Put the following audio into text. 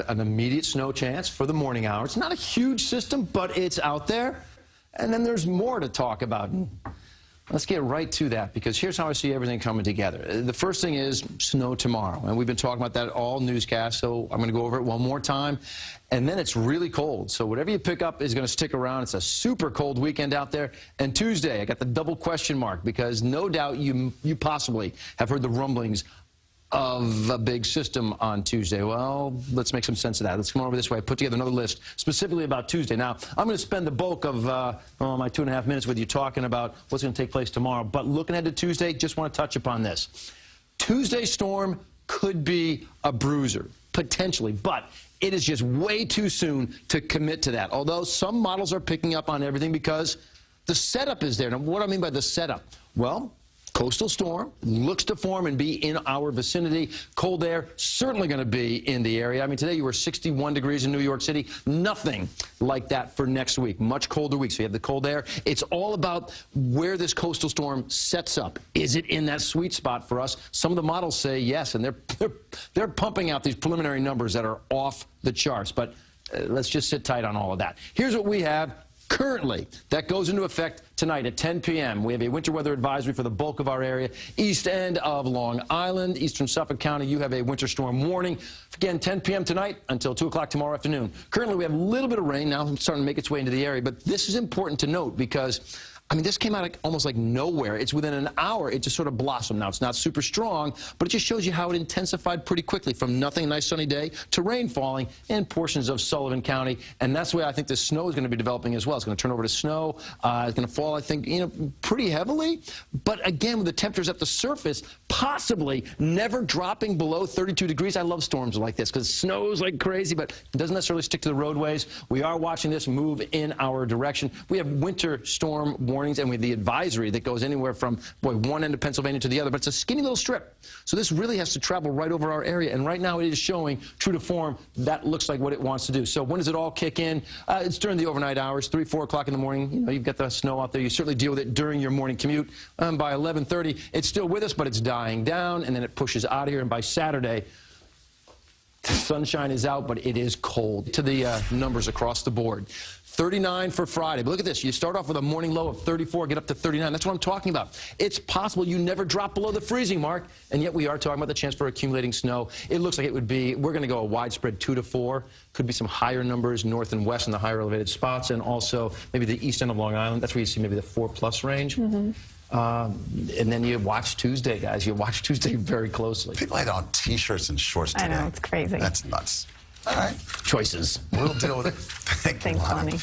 An immediate snow chance for the morning hours. Not a huge system, but it's out there. And then there's more to talk about. Let's get right to that, because here's how I see everything coming together. The first thing is snow tomorrow, and we've been talking about that all newscast, so I'm going to go over it one more time. And then it's really cold, so whatever you pick up is going to stick around. It's a super cold weekend out there. And Tuesday, I got the double question mark, because no doubt you possibly have heard the rumblings of a big system on Tuesday. Well, let's make some sense of that. Let's come over this way. I put together another list specifically about Tuesday. Now, I'm going to spend the bulk of my 2.5 minutes with you talking about what's going to take place tomorrow. But looking ahead to Tuesday, just want to touch upon this. Tuesday's storm could be a bruiser, potentially, but it is just way too soon to commit to that. Although some models are picking up on everything because the setup is there. Now, what do I mean by the setup? Well, coastal storm looks to form and be in our vicinity. Cold air certainly going to be in the area. I mean, today you were 61 degrees in New York City. Nothing like that for next week. Much colder week. So you have the cold air. It's all about where this coastal storm sets up. Is it in that sweet spot for us? Some of the models say yes, and they're pumping out these preliminary numbers that are off the charts. But let's just sit tight on all of that. Here's what we have currently that goes into effect tonight at 10 p.m. We have a winter weather advisory for the bulk of our area. East end of Long Island, eastern Suffolk County, you have a winter storm warning. Again, 10 p.m. tonight until 2 o'clock tomorrow afternoon. Currently, we have a little bit of rain now. It's starting to make its way into the area. But this is important to note because, I mean, this came out almost like nowhere. It's within an hour. It just sort of blossomed. Now, it's not super strong, but it just shows you how it intensified pretty quickly from nothing, a nice sunny day, to rain falling in portions of Sullivan County. And that's the way I think the snow is going to be developing as well. It's going to turn over to snow. It's going to fall, I think, pretty heavily. But again, with the temperatures at the surface, possibly never dropping below 32 degrees. I love storms like this because it snows like crazy, but it doesn't necessarily stick to the roadways. We are watching this move in our direction. We have winter storm warnings, and we have the advisory that goes anywhere from, one end of Pennsylvania to the other, but it's a skinny little strip. So this really has to travel right over our area, and right now it is showing, true to form, that looks like what it wants to do. So when does it all kick in? It's during the overnight hours, 3, 4 o'clock in the morning. You've got the snow out there. You certainly deal with it during your morning commute. By 11:30, it's still with us, but it's dying down, and then it pushes out of here, and by Saturday, the sunshine is out, but it is cold. To the numbers across the board. 39 for Friday. But look at this. You start off with a morning low of 34, get up to 39. That's what I'm talking about. It's possible you never drop below the freezing mark, and yet we are talking about the chance for accumulating snow. It looks like it would be, we're going to go a widespread 2 to 4. Could be some higher numbers north and west in the higher elevated spots, and also maybe the east end of Long Island. That's where you see maybe the 4+ range. Mm-hmm. And then you watch Tuesday, guys. You watch Tuesday very closely. People had on T-shirts and shorts today. I know, it's crazy. That's nuts. All right. Choices. We'll deal with it. Thanks, Lonnie.